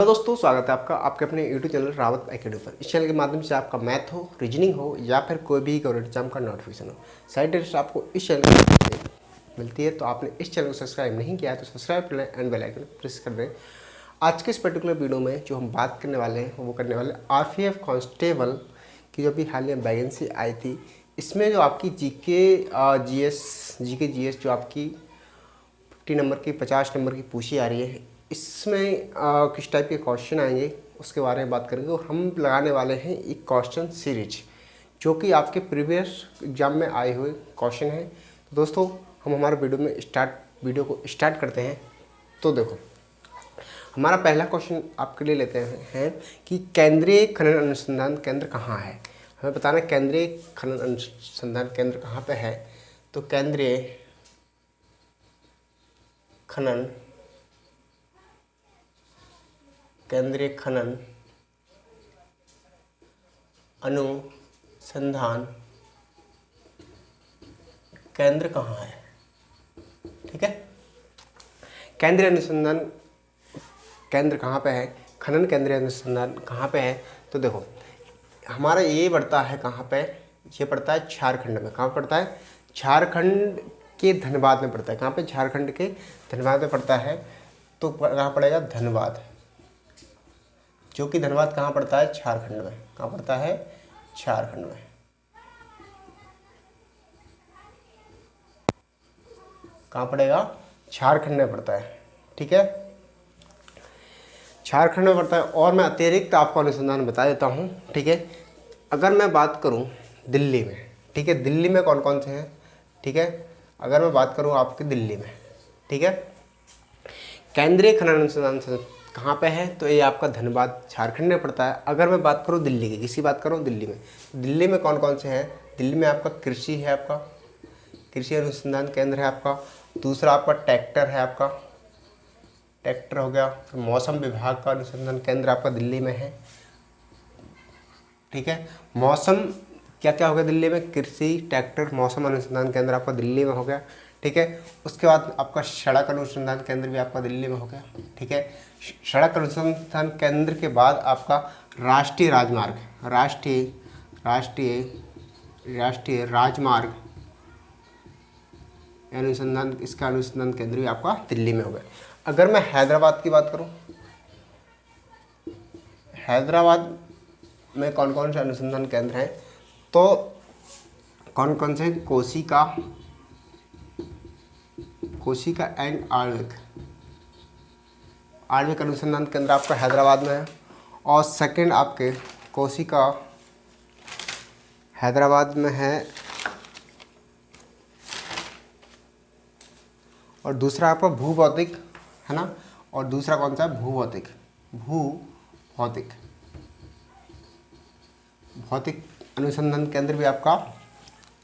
Hello दोस्तों, स्वागत है आपका आपके अपने यूट्यूब चैनल रावत एकेडमी पर। इस चैनल के माध्यम से आपका मैथ हो, रीजनिंग हो या फिर कोई भी गवर्नमेंट एग्जाम का नोटिफिकेशन हो, साइड डायरेक्ट आपको इस चैनल के माध्यम से मिलती है। तो आपने इस चैनल को सब्सक्राइब नहीं किया है तो सब्सक्राइब कर लें एंड बेल आइकन प्रेस कर दें। आज के इस पर्टिकुलर वीडियो में जो हम बात करने वाले हैं वो करने वाले RPF कांस्टेबल की जो भी हालिया वैकेंसी आई थी, इसमें जो आपकी जीके जीएस जो आपकी 50 नंबर की 50 नंबर की पूछी आ रही है, इसमें किस टाइप के क्वेश्चन आएंगे उसके बारे में बात करेंगे। और हम लगाने वाले हैं एक क्वेश्चन सीरीज जो कि आपके प्रीवियस एग्जाम में आए हुए क्वेश्चन हैं। तो दोस्तों हम हमारे वीडियो को स्टार्ट करते हैं। तो देखो, हमारा पहला क्वेश्चन आपके लिए लेते हैं कि केंद्रीय खनन अनुसंधान केंद्र कहाँ है। हमें बताना है केंद्रीय खनन अनुसंधान केंद्र कहाँ पे है। तो केंद्रीय खनन अनुसंधान केंद्र कहाँ है। ठीक है, केंद्रीय अनुसंधान केंद्र कहाँ पे है, खनन केंद्रीय अनुसंधान कहाँ पे है। तो देखो, हमारा ये पड़ता है कहाँ पे, ये पड़ता है झारखंड में। कहाँ पड़ता है? झारखंड के धनबाद में पड़ता है। कहाँ पे? झारखंड के धनबाद में पड़ता है। तो कहाँ पड़ेगा? धनबाद, जो कि धनबाद कहाँ पड़ता है? झारखंड में। कहाँ पड़ता है? झारखंड में। कहाँ पड़ेगा? झारखंड में पड़ता है। ठीक है, झारखंड में पड़ता है। और मैं अतिरिक्त आपको अनुसंधान बता देता हूँ। ठीक है, अगर मैं बात करूँ दिल्ली में, ठीक है, दिल्ली में कौन कौन से हैं। ठीक है, अगर मैं बात करूँ आपकी दिल्ली में, ठीक है, केंद्रीय खनन अनुसंधान कहाँ पे है, तो ये आपका धनबाद झारखंड में पड़ता है। अगर मैं बात करूँ दिल्ली की, किसी बात करूँ दिल्ली में कौन कौन से हैं। दिल्ली में आपका कृषि है, आपका कृषि अनुसंधान केंद्र है आपका। दूसरा आपका ट्रैक्टर है, आपका ट्रैक्टर हो गया। मौसम विभाग का अनुसंधान केंद्र आपका दिल्ली में है। ठीक है, मौसम क्या क्या हो गया दिल्ली में? कृषि, ट्रैक्टर, मौसम अनुसंधान केंद्र आपका दिल्ली में हो गया। ठीक है, उसके बाद आपका सड़क अनुसंधान केंद्र भी आपका दिल्ली में हो गया। ठीक है, सड़क अनुसंधान केंद्र के बाद आपका राष्ट्रीय राजमार्ग राजमार्ग अनुसंधान, इसका अनुसंधान केंद्र भी आपका दिल्ली में हो गया। अगर मैं हैदराबाद की बात करूं, हैदराबाद में कौन कौन से अनुसंधान केंद्र हैं, तो कौन कौन से? कोशिका एंड आणविक अनुसंधान केंद्र आपका हैदराबाद में है। और सेकंड आपके कोशिका हैदराबाद में है। और दूसरा आपका भूभौतिक है ना। और दूसरा कौन सा है? भौतिक अनुसंधान केंद्र भी आपका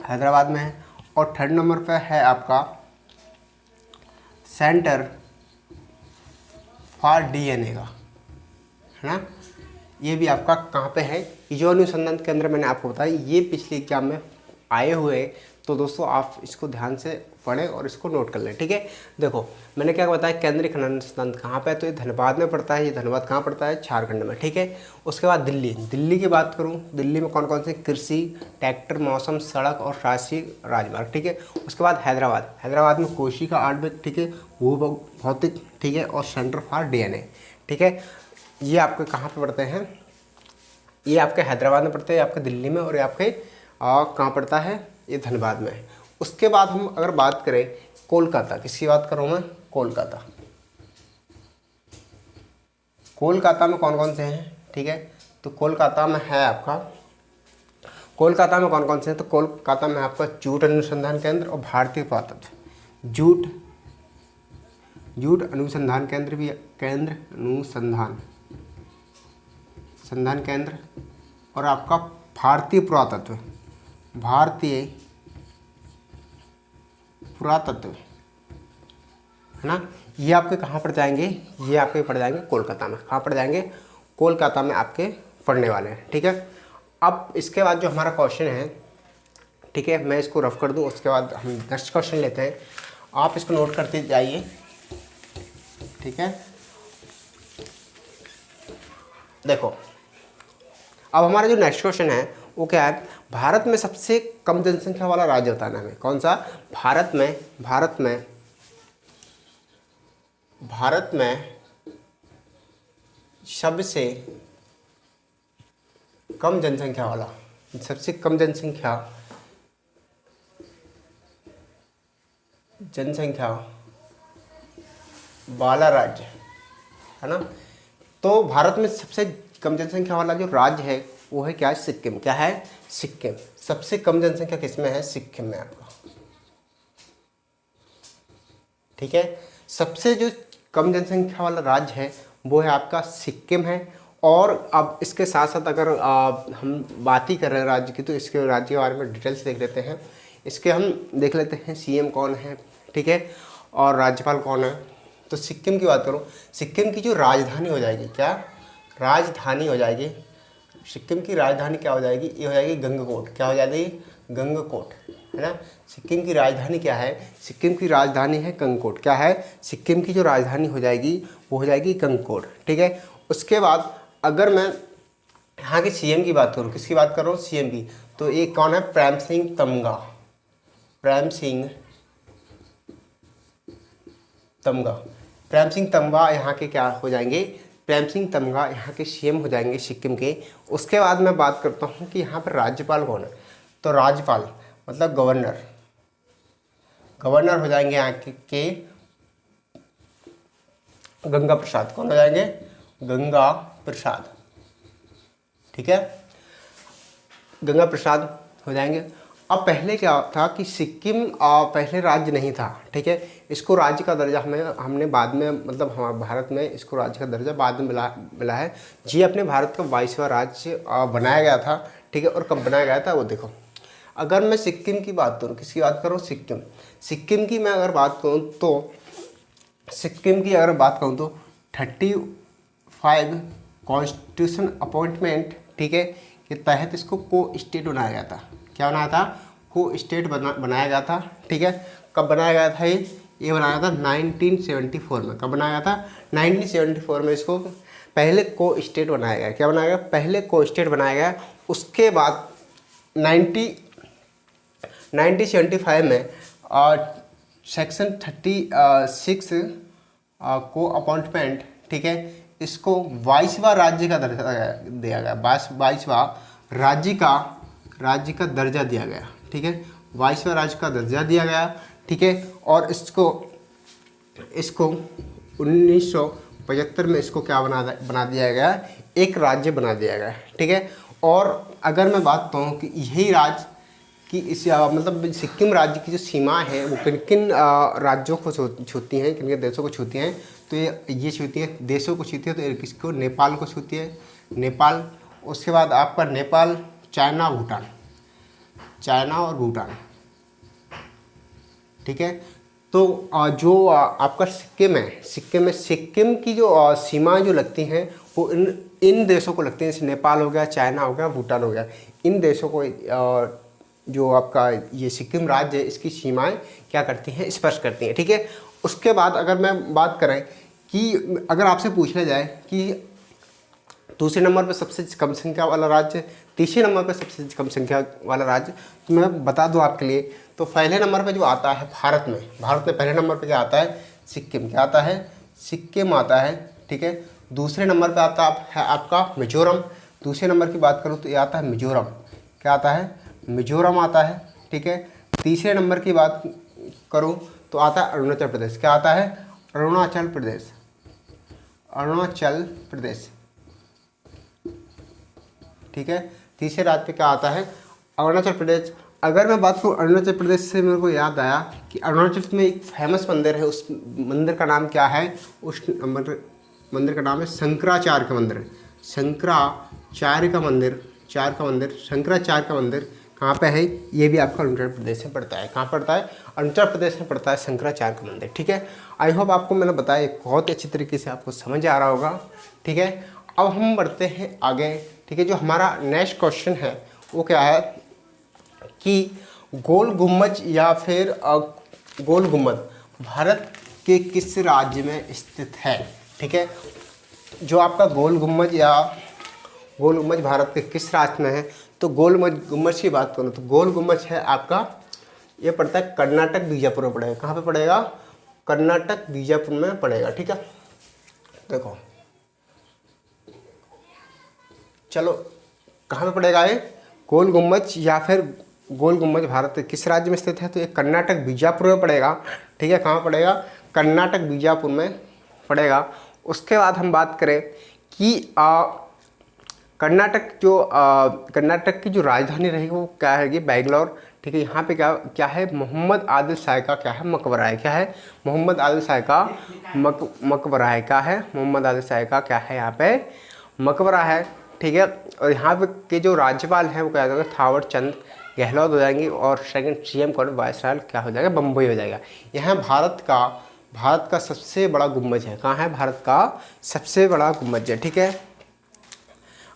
हैदराबाद में है। और थर्ड नंबर पे है आपका सेंटर फॉर DNA का, है ना। ये भी आपका कहाँ पे है? ये जो अनुसंधान केंद्र मैंने आपको बताया, ये पिछले एग्जाम में आए हुए। तो दोस्तों आप इसको ध्यान से पढ़ें और इसको नोट कर लें। ठीक है, देखो मैंने क्या बताया, केंद्रीय खनन अनुसंधान कहाँ पे है, तो ये धनबाद में पड़ता है। ये धनबाद कहाँ पड़ता है? झारखंड में। ठीक है, उसके बाद दिल्ली की बात करूँ, दिल्ली में कौन कौन से? कृषि, ट्रैक्टर, मौसम, सड़क और राष्ट्रीय राजमार्ग। ठीक है, उसके बाद हैदराबाद में कोशिका आणविक, ठीक है, भौतिक, ठीक है, और सेंटर फॉर DNA। ठीक है, ये आपके कहाँ पे पड़ते हैं? ये आपके हैदराबाद में पड़ते हैं, आपके दिल्ली में, और ये आपके कहाँ पड़ता है? ये धनबाद में है। उसके बाद हम अगर बात करें कोलकाता, किसकी बात करूँ मैं? कोलकाता में कौन कौन से हैं? ठीक है, तो कोलकाता में है आपका, कोलकाता में कौन कौन से हैं? तो कोलकाता में आपका जूट अनुसंधान केंद्र और भारतीय पुरातत्व जूट अनुसंधान केंद्र भी, अनुसंधान केंद्र, और आपका भारतीय पुरातत्व है ना। ये आपके कहाँ पड़ जाएंगे? ये आपके पड़ जाएंगे कोलकाता में। कहाँ पड़ जाएंगे? कोलकाता में आपके पढ़ने वाले हैं। ठीक है, अब इसके बाद जो हमारा क्वेश्चन है, ठीक है, मैं इसको रफ कर दूं, उसके बाद हम नेक्स्ट क्वेश्चन लेते हैं। आप इसको नोट करते जाइए। ठीक है, देखो अब हमारा जो नेक्स्ट क्वेश्चन है वो क्या है, भारत में सबसे कम जनसंख्या वाला राज्य बताना हमें। कौन सा? भारत में सबसे कम जनसंख्या वाला, सबसे कम जनसंख्या वाला राज्य है ना। तो भारत में सबसे कम जनसंख्या वाला जो राज्य है वो है क्या? सिक्किम। क्या है? सिक्किम। सबसे कम जनसंख्या किसमें है? सिक्किम में आपका, ठीक है। सबसे जो कम जनसंख्या वाला राज्य है वो है आपका सिक्किम है। और अब इसके साथ साथ अगर हम बात ही कर रहे हैं राज्य की, तो इसके राज्य के बारे में डिटेल्स देख लेते हैं। इसके हम देख लेते हैं सीएम कौन है, ठीक है, और राज्यपाल कौन है। तो सिक्किम की बात करूं, सिक्किम की जो राजधानी हो जाएगी, क्या राजधानी हो जाएगी, सिक्किम की राजधानी क्या हो जाएगी? ये हो जाएगी गंगकोट। क्या हो जाएगी? गंगकोट, है ना। सिक्किम की राजधानी क्या है? सिक्किम की राजधानी है गंगकोट। क्या है? सिक्किम की जो राजधानी हो जाएगी वो हो जाएगी गंगकोट, ठीक है। उसके बाद अगर मैं यहाँ के सीएम की बात करूँ, किसकी बात कर रहा हूँ? सीएम की। तो एक कौन है? प्रेम सिंह तमगा। प्रेम सिंह तमगा यहाँ के क्या हो जाएंगे? प्रेम सिंह तमगा यहाँ के सीएम हो जाएंगे सिक्किम के। उसके बाद मैं बात करता हूँ कि यहाँ पर राज्यपाल कौन है। तो राज्यपाल मतलब गवर्नर हो जाएंगे यहाँ के गंगा प्रसाद। कौन हो जाएंगे? गंगा प्रसाद, ठीक है, गंगा प्रसाद हो जाएंगे। अब पहले क्या था कि सिक्किम पहले राज्य नहीं था, ठीक है। इसको राज्य का दर्जा हमने बाद में, मतलब हमारे भारत में इसको राज्य का दर्जा बाद में मिला है। जी अपने भारत का 22वां राज्य बनाया गया था, ठीक है। और कब बनाया गया था वो देखो। अगर मैं सिक्किम की बात करूँ, किसकी बात करूँ? सिक्किम की मैं अगर बात करूँ तो सिक्किम की अगर बात करूँ तो 35 कॉन्स्टिट्यूशन अपॉइंटमेंट, ठीक है, के तहत इसको को स्टेट बनाया गया था। क्या बनाया था? को स्टेट बनाया गया था, ठीक है। कब बनाया गया था ये बनाया था 1974 में। कब बनाया गया था? 1974 में इसको पहले को स्टेट बनाया गया। क्या बनाया गया? पहले को स्टेट बनाया गया। उसके बाद 1975 में सेक्शन 36 को अपॉइंटमेंट, ठीक है, इसको 22वां राज्य का दर्जा दिया गया। 22वां राज्य का दर्जा दिया गया, ठीक है। 22वां राज्य का दर्जा दिया गया, ठीक है। और इसको 1975 में इसको क्या बना दिया गया? एक राज्य बना दिया गया, ठीक है। और अगर मैं बात कहूँ कि यही राज्य कि इस मतलब सिक्किम राज्य की जो सीमा है वो किन किन राज्यों को छूती हैं, किन किन देशों को छूती हैं, तो ये छूती है, देशों को छूती है। तो किसको? नेपाल को छूती है, नेपाल। उसके बाद आपका नेपाल, चाइना और भूटान, ठीक है। तो जो आपका सिक्किम की जो सीमाएं जो लगती हैं वो इन देशों को लगती हैं, जैसे नेपाल हो गया, चाइना हो गया, भूटान हो गया। इन देशों को जो आपका ये सिक्किम राज्य है इसकी सीमाएं क्या करती हैं? स्पर्श करती हैं, ठीक है। उसके बाद अगर मैं बात करें कि अगर आपसे पूछ लिया जाए कि दूसरे नंबर पर सबसे कम संख्या वाला राज्य, तीसरे नंबर पर सबसे कम संख्या वाला राज्य, तो मैं बता दूं आपके लिए। तो पहले नंबर पे जो आता है भारत में पहले नंबर पे क्या आता है? सिक्किम। क्या आता है? सिक्किम आता है, ठीक है। दूसरे नंबर पे आता है आपका मिजोरम। दूसरे नंबर की बात करूँ तो ये आता है मिजोरम। क्या आता है? मिजोरम आता है, ठीक है। तीसरे नंबर की बात करूं तो आता है अरुणाचल प्रदेश। क्या आता है? अरुणाचल प्रदेश, ठीक है। तीसरे राज्य पे क्या आता है? अरुणाचल प्रदेश। अगर मैं बात करूँ अरुणाचल प्रदेश से, मेरे को याद आया कि अरुणाचल में एक फेमस मंदिर है। उस मंदिर का नाम क्या है? उस मंदिर का नाम है शंकराचार्य का मंदिर। शंकराचार्य का मंदिर कहाँ पे है? ये भी आपका अरुणाचल प्रदेश में पड़ता है। कहाँ पड़ता है? अरुणाचल प्रदेश में पड़ता है शंकराचार्य का मंदिर, ठीक है। आई होप आपको मैंने बताया बहुत ही अच्छी तरीके से आपको समझ आ रहा होगा, ठीक है। अब हम बढ़ते हैं आगे, ठीक है। जो हमारा नेक्स्ट क्वेश्चन है वो क्या है कि गोल गुम्बद या फिर गोल गुम्बद भारत के किस राज्य में स्थित है, ठीक है। जो आपका गोल गुम्बद या गोल गुम्बज भारत के किस राज्य में है? तो गोल गुम्बज की बात करूँ तो गोल गुम्बज है आपका, ये पड़ता है कर्नाटक बीजापुर में पड़ेगा। कहाँ पे पड़ेगा? कर्नाटक बीजापुर में पड़ेगा। ठीक है, देखो चलो कहाँ पे पड़ेगा ये गोल गुम्बज, या फिर गोल गुम्बज भारत के किस राज्य में स्थित है? तो ये कर्नाटक बीजापुर में पड़ेगा। ठीक है, कहाँ पड़ेगा? कर्नाटक बीजापुर में पड़ेगा। उसके बाद हम बात करें कि कर्नाटक की जो राजधानी रहेगी वो क्या है? बैंगलोर। ठीक है, यहाँ पे क्या है? मोहम्मद आदिल शाह का क्या है? मकबरा है। क्या है? मोहम्मद आदिल शाह का मकबरा है। क्या है? मोहम्मद आदिल शाह का क्या है? यहाँ पे मकबरा है। ठीक है, और यहाँ पे के जो राज्यपाल हैं वो क्या हो जाएगा? थावर चंद गहलोत हो जाएंगी, और सेकंड CM कौन? वायसराय क्या हो जाएगा? बम्बई हो जाएगा। यह भारत का सबसे बड़ा गुम्बज है। कहाँ है? भारत का सबसे बड़ा गुम्बज है। ठीक है,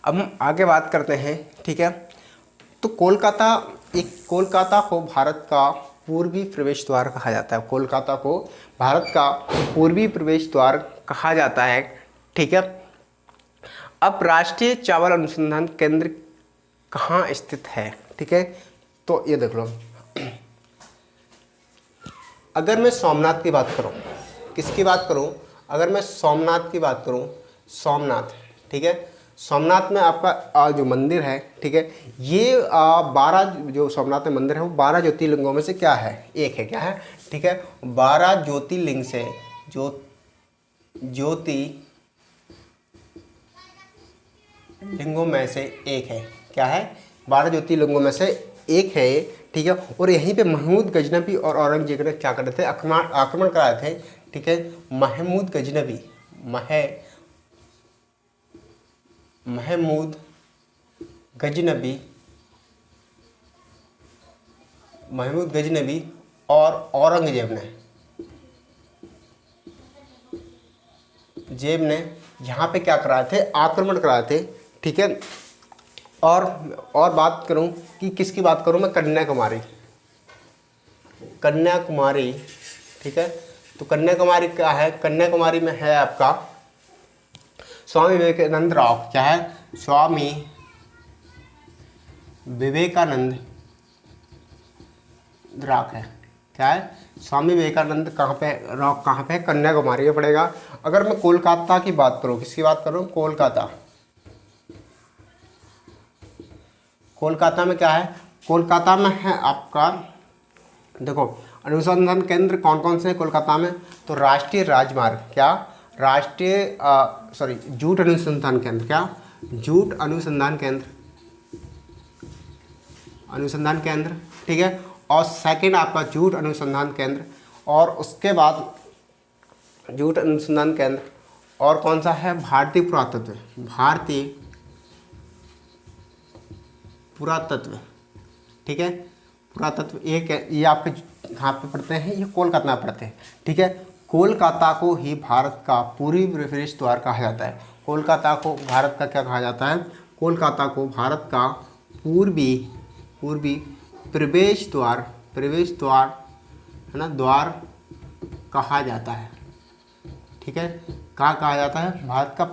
अब हम आगे बात करते हैं। ठीक है, तो कोलकाता को भारत का पूर्वी प्रवेश द्वार कहा जाता है। कोलकाता को भारत का पूर्वी प्रवेश द्वार कहा जाता है। ठीक है, अब राष्ट्रीय चावल अनुसंधान केंद्र कहाँ स्थित है? ठीक है, तो ये देख लो, अगर मैं सोमनाथ की बात करूं, किसकी बात करूं? अगर मैं सोमनाथ की बात करूं, सोमनाथ। ठीक है, सोमनाथ में आपका जो मंदिर है, ठीक है, ये 12 जो सोमनाथ में मंदिर है वो 12 ज्योतिर्लिंगों में से क्या है? एक है। क्या है? ठीक है, 12 ज्योतिर्लिंग से ज्योतिर्लिंगों में से एक है। क्या है? 12 ज्योतिर्लिंगों में से एक है। ठीक है, और यहीं पे महमूद गजनबी और औरंगजेब ने क्या करे थे? आक्रमण कराए थे। ठीक है, महमूद गजनबी और औरंगजेब ने यहाँ पे क्या कराए थे? आक्रमण कराए थे। ठीक है, और बात करूँ कि किसकी बात करूँ मैं? कन्याकुमारी। ठीक है, तो कन्याकुमारी क्या है? कन्याकुमारी में है आपका स्वामी विवेकानंद राव। क्या है? स्वामी विवेकानंद राव है। क्या है? स्वामी विवेकानंद कहाँ पे? राव कहाँ पे? कन्याकुमारी में पड़ेगा। अगर मैं कोलकाता की बात करूँ, किसकी बात करूँ? कोलकाता में क्या है? कोलकाता में है आपका, देखो अनुसंधान केंद्र कौन कौन से हैं कोलकाता में? तो राष्ट्रीय राजमार्ग, क्या? जूट अनुसंधान केंद्र। क्या? जूट अनुसंधान केंद्र। ठीक है, और सेकंड आपका जूट अनुसंधान केंद्र, और उसके बाद जूट अनुसंधान केंद्र, और कौन सा है? भारतीय पुरातत्व। ठीक है, पुरातत्व एक है, ये आपके कहाँ पे पढ़ते हैं? ये कोलकाता में पढ़ते हैं। ठीक है, कोलकाता को ही भारत का पूर्वी प्रवेश द्वार कहा जाता है। कोलकाता को भारत का क्या कहा जाता है? कोलकाता को भारत का पूर्वी प्रवेश द्वार है ना, द्वार कहा जाता है। ठीक है, कहाँ कहा जाता है? भारत का